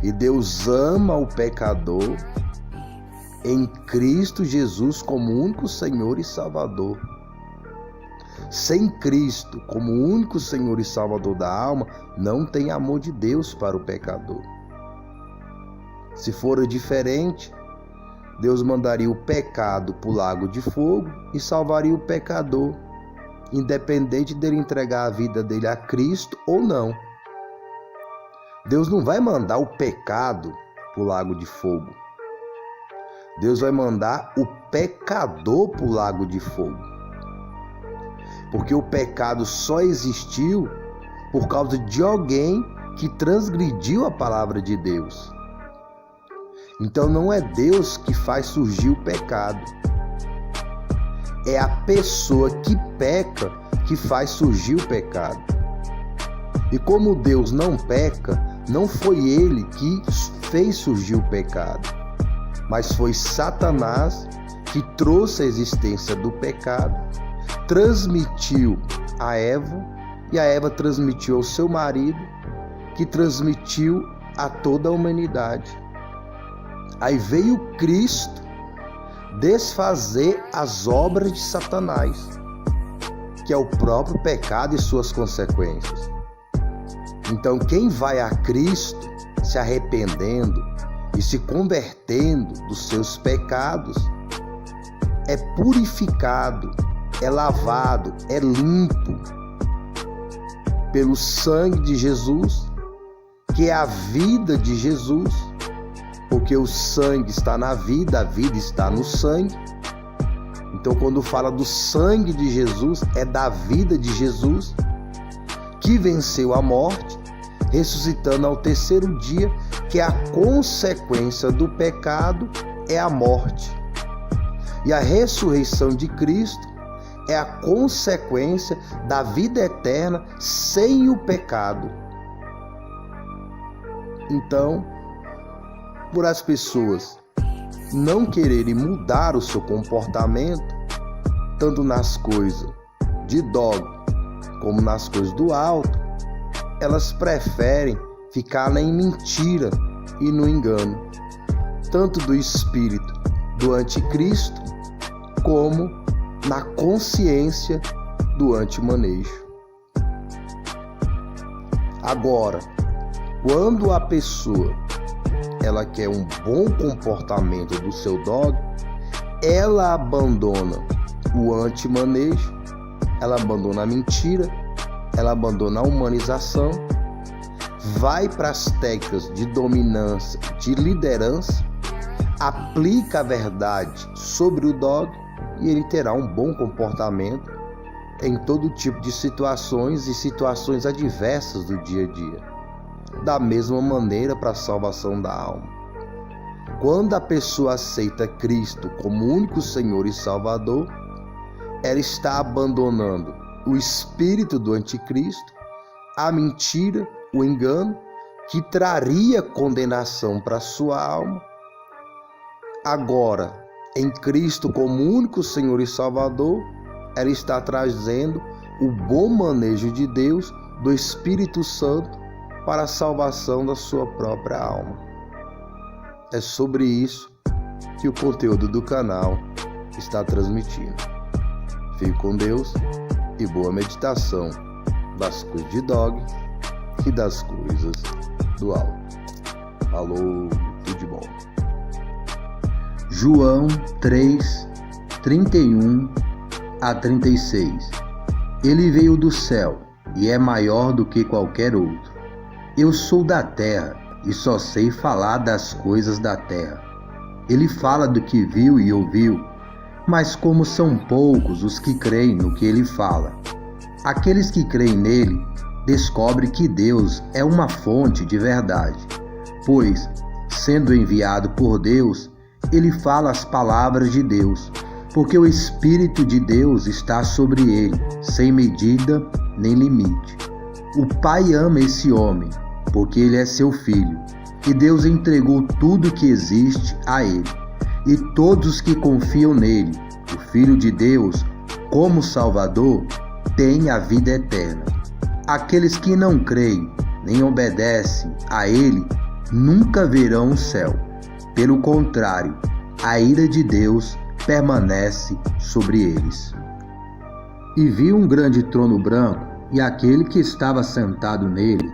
E Deus ama o pecador em Cristo Jesus como único Senhor e Salvador. Sem Cristo como único Senhor e Salvador da alma, não tem amor de Deus para o pecador. Se for diferente, Deus mandaria o pecado para o lago de fogo e salvaria o pecador, independente dele entregar a vida dele a Cristo ou não. Deus não vai mandar o pecado para o lago de fogo. Deus vai mandar o pecador para o lago de fogo. Porque o pecado só existiu por causa de alguém que transgrediu a palavra de Deus. Então não é Deus que faz surgir o pecado. É a pessoa que peca que faz surgir o pecado. E como Deus não peca, não foi ele que fez surgir o pecado, mas foi Satanás que trouxe a existência do pecado, transmitiu a Eva, e a Eva transmitiu ao seu marido, que transmitiu a toda a humanidade. Aí veio Cristo desfazer as obras de Satanás, que é o próprio pecado e suas consequências. Então quem vai a Cristo se arrependendo e se convertendo dos seus pecados é purificado, é lavado, é limpo pelo sangue de Jesus, que é a vida de Jesus, porque o sangue está na vida, a vida está no sangue. Então quando fala do sangue de Jesus, é da vida de Jesus, que venceu a morte, ressuscitando ao terceiro dia, que a consequência do pecado é a morte. E a ressurreição de Cristo é a consequência da vida eterna sem o pecado. Então, por as pessoas não quererem mudar o seu comportamento, tanto nas coisas de dogma como nas coisas do alto, elas preferem ficar em mentira e no engano, tanto do espírito do anticristo, como na consciência do antimanejo. Agora, quando a pessoa ela quer um bom comportamento do seu dog, ela abandona o antimanejo, ela abandona a mentira, ela abandona a humanização, vai para as técnicas de dominância, de liderança, aplica a verdade sobre o dog e ele terá um bom comportamento em todo tipo de situações e situações adversas do dia a dia. Da mesma maneira para a salvação da alma. Quando a pessoa aceita Cristo como único Senhor e Salvador, ela está abandonando o espírito do anticristo, a mentira, o engano, que traria condenação para a sua alma. Agora, em Cristo como único Senhor e Salvador, ela está trazendo o bom manejo de Deus, do Espírito Santo, para a salvação da sua própria alma. É sobre isso que o conteúdo do canal está transmitindo. Fique com Deus e boa meditação das coisas de dog e das coisas do alto. Falou, tudo de bom. João 3, 31 a 36. Ele veio do céu e é maior do que qualquer outro. Eu sou da terra e só sei falar das coisas da terra. Ele fala do que viu e ouviu, mas como são poucos os que creem no que ele fala, aqueles que creem nele descobrem que Deus é uma fonte de verdade, pois, sendo enviado por Deus, ele fala as palavras de Deus, porque o Espírito de Deus está sobre ele, sem medida nem limite. O Pai ama esse homem, porque ele é seu filho, e Deus entregou tudo que existe a ele. E todos os que confiam nele, o Filho de Deus, como Salvador, têm a vida eterna. Aqueles que não creem, nem obedecem a ele, nunca verão o céu. Pelo contrário, a ira de Deus permanece sobre eles. E vi um grande trono branco e aquele que estava sentado nele,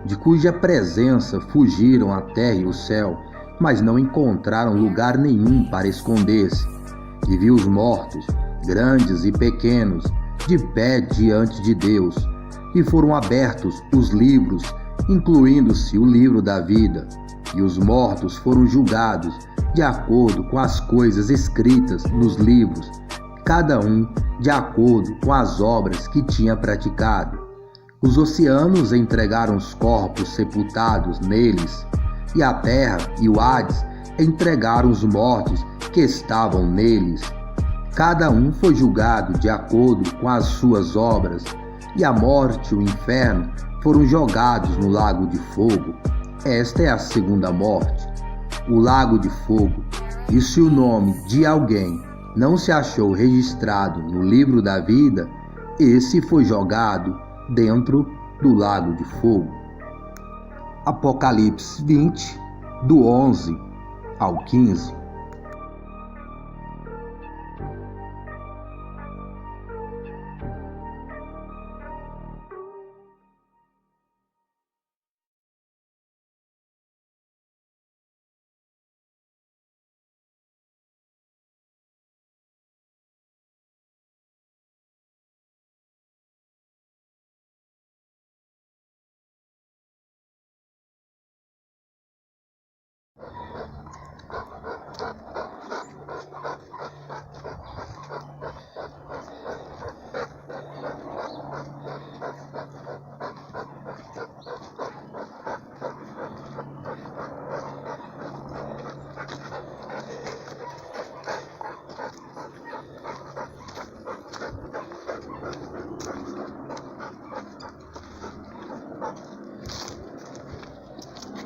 de cuja presença fugiram a terra e o céu, mas não encontraram lugar nenhum para esconder-se. E vi os mortos, grandes e pequenos, de pé diante de Deus, e foram abertos os livros, incluindo-se o livro da vida, e os mortos foram julgados de acordo com as coisas escritas nos livros, cada um de acordo com as obras que tinha praticado. Os oceanos entregaram os corpos sepultados neles, e a terra e o Hades entregaram os mortos que estavam neles. Cada um foi julgado de acordo com as suas obras, e a morte e o inferno foram jogados no lago de fogo. Esta é a segunda morte, o lago de fogo. E se o nome de alguém não se achou registrado no livro da vida, esse foi jogado dentro do lago de fogo. Apocalipse 20, do 11 ao 15.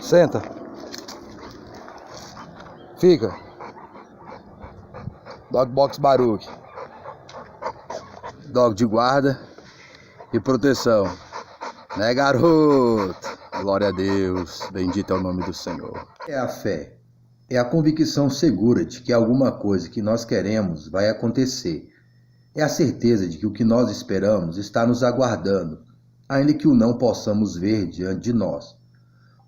Senta. Fica. Dog Box Baruch. Dog de guarda e proteção. Né, garoto? Glória a Deus. Bendito é o nome do Senhor. É a fé. É a convicção segura de que alguma coisa que nós queremos vai acontecer. É a certeza de que o que nós esperamos está nos aguardando, ainda que o não possamos ver diante de nós.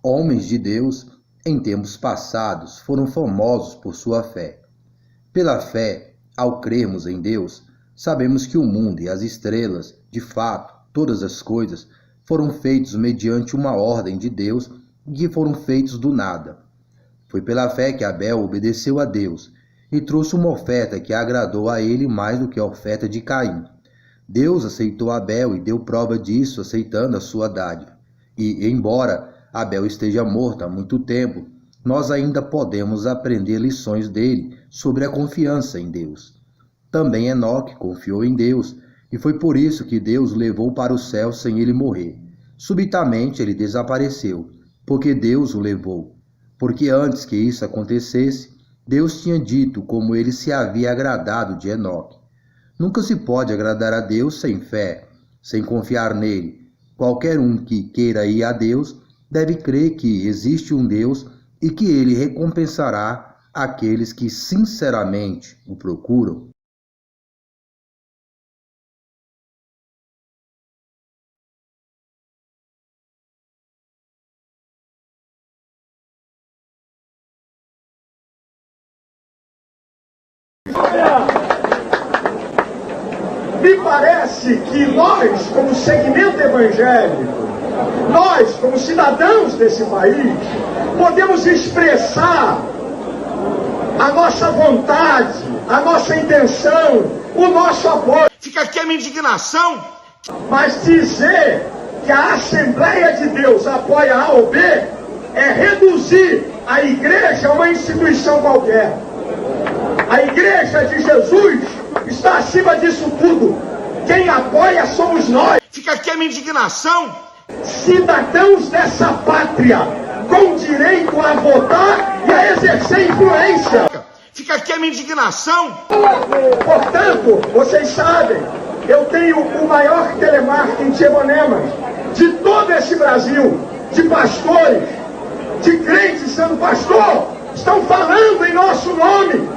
Homens de Deus, em tempos passados, foram famosos por sua fé. Pela fé, ao crermos em Deus, sabemos que o mundo e as estrelas, de fato, todas as coisas, foram feitos mediante uma ordem de Deus e que foram feitos do nada. Foi pela fé que Abel obedeceu a Deus e trouxe uma oferta que agradou a ele mais do que a oferta de Caim. Deus aceitou Abel e deu prova disso, aceitando a sua dádiva. E, embora Abel esteja morto há muito tempo, nós ainda podemos aprender lições dele sobre a confiança em Deus. Também Enoque confiou em Deus, e foi por isso que Deus o levou para o céu sem ele morrer. Subitamente ele desapareceu, porque Deus o levou. Porque antes que isso acontecesse, Deus tinha dito como ele se havia agradado de Enoque. Nunca se pode agradar a Deus sem fé, sem confiar nele. Qualquer um que queira ir a Deus deve crer que existe um Deus e que ele recompensará aqueles que sinceramente o procuram. Me parece que nós, como segmento evangélico, nós, como cidadãos desse país, podemos expressar a nossa vontade, a nossa intenção, o nosso apoio. Fica aqui a minha indignação. Mas dizer que a Assembleia de Deus apoia A ou B é reduzir a igreja a uma instituição qualquer. A igreja de Jesus está acima disso tudo. Quem apoia somos nós. Fica aqui a minha indignação. Cidadãos dessa pátria, com direito a votar e a exercer influência. Fica aqui a minha indignação. Portanto, vocês sabem, eu tenho o maior telemarketing de Evonemas de todo esse Brasil, de pastores, de crentes sendo pastor, estão falando em nosso nome.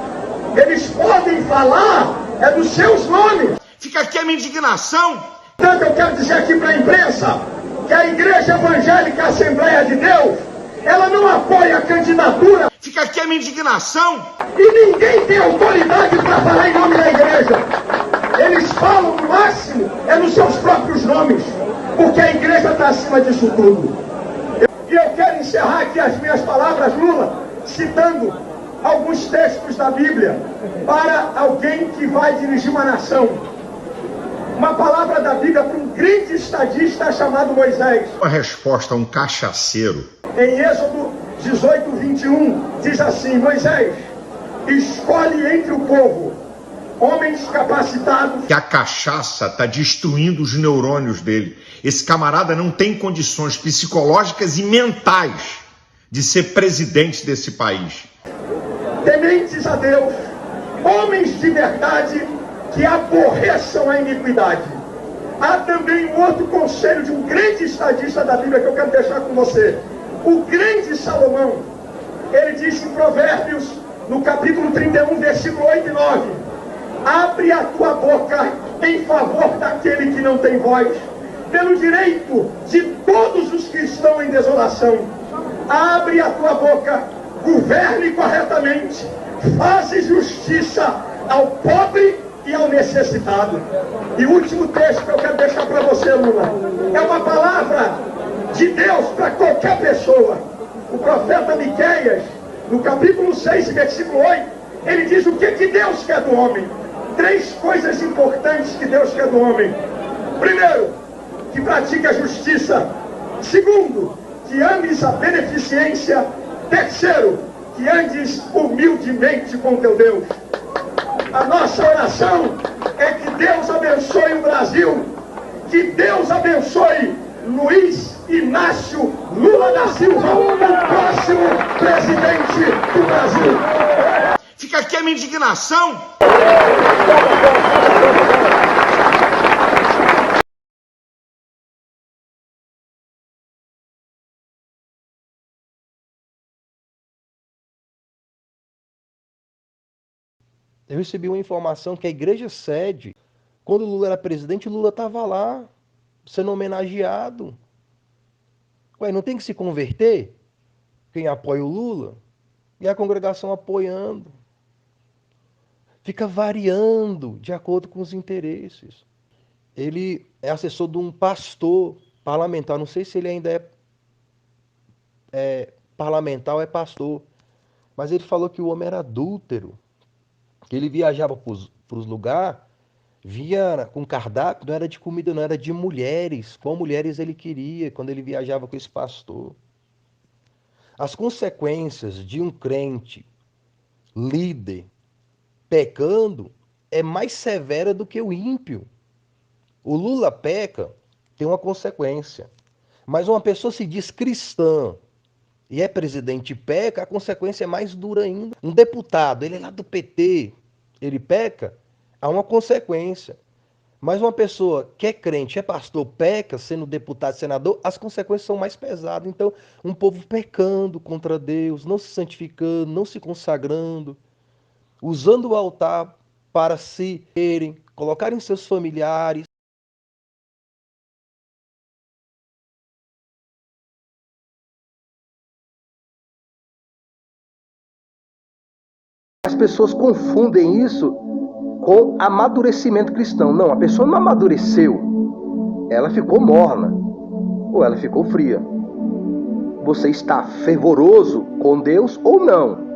Eles podem falar dos seus nomes. Fica aqui a minha indignação. Portanto, eu quero dizer aqui para a imprensa que a Igreja Evangélica Assembleia de Deus, ela não apoia a candidatura. Fica aqui a minha indignação. E ninguém tem autoridade para falar em nome da igreja. Eles falam no máximo nos seus próprios nomes, porque a igreja está acima disso tudo. E eu quero encerrar aqui as minhas palavras, Lula, citando alguns textos da Bíblia para alguém que vai dirigir uma nação. Uma palavra da Bíblia para um grande estadista chamado Moisés. Uma resposta a um cachaceiro. Em Êxodo 18, 21, diz assim: Moisés, escolhe entre o povo homens capacitados. Que a cachaça está destruindo os neurônios dele. Esse camarada não tem condições psicológicas e mentais de ser presidente desse país. Tementes a Deus, homens de verdade que aborreçam a iniquidade. Há também um outro conselho de um grande estadista da Bíblia que eu quero deixar com você. O grande Salomão, ele disse em Provérbios, no capítulo 31, versículo 8 e 9: abre a tua boca em favor daquele que não tem voz, pelo direito de todos os que estão em desolação. Abre a tua boca, governe corretamente, faze justiça ao pobre e ao necessitado. E o último texto que eu quero deixar para você, Lula, é uma palavra de Deus para qualquer pessoa. O profeta Miqueias, no capítulo 6, versículo 8, ele diz o que Deus quer do homem. 3 coisas importantes que Deus quer do homem. Primeiro, que pratique a justiça. Segundo, que ames a beneficência. Terceiro, que andes humildemente com teu Deus. A nossa oração é que Deus abençoe o Brasil, que Deus abençoe Luiz Inácio Lula da Silva, o próximo presidente do Brasil. Fica aqui a minha indignação. Eu recebi uma informação que a igreja sede, quando o Lula era presidente, o Lula estava lá, sendo homenageado. Ué, não tem que se converter? Quem apoia o Lula? E a congregação apoiando. Fica variando de acordo com os interesses. Ele é assessor de um pastor parlamentar, não sei se ele ainda é parlamentar ou é pastor, mas ele falou que o homem era adúltero, que ele viajava para os lugares, via com cardápio, não era de comida, não era de mulheres, qual mulheres ele queria quando ele viajava com esse pastor. As consequências de um crente líder pecando é mais severa do que o ímpio. O Lula peca, tem uma consequência. Mas uma pessoa se diz cristã e é presidente e peca, a consequência é mais dura ainda. Um deputado, ele é lá do PT, ele peca, há uma consequência. Mas uma pessoa que é crente, é pastor, peca, sendo deputado, senador, as consequências são mais pesadas. Então, um povo pecando contra Deus, não se santificando, não se consagrando, usando o altar para se terem, colocarem seus familiares. As pessoas confundem isso com amadurecimento cristão. Não, a pessoa não amadureceu. Ela ficou morna ou ela ficou fria. Você está fervoroso com Deus ou não?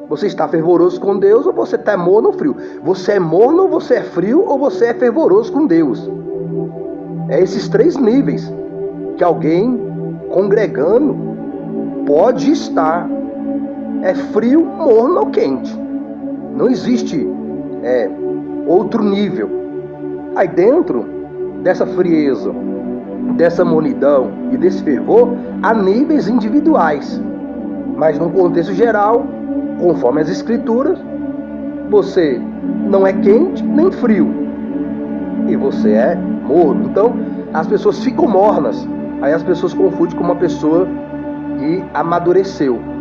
Você está fervoroso com Deus ou você está morno ou frio? Você é morno ou você é frio ou você é fervoroso com Deus? É esses 3 níveis que alguém congregando pode estar. É frio, morno ou quente. Não existe outro nível. Aí dentro dessa frieza, dessa mornidão e desse fervor, há níveis individuais. Mas num contexto geral, conforme as escrituras, você não é quente nem frio. E você é morno. Então, as pessoas ficam mornas. Aí as pessoas confundem com uma pessoa e amadureceu.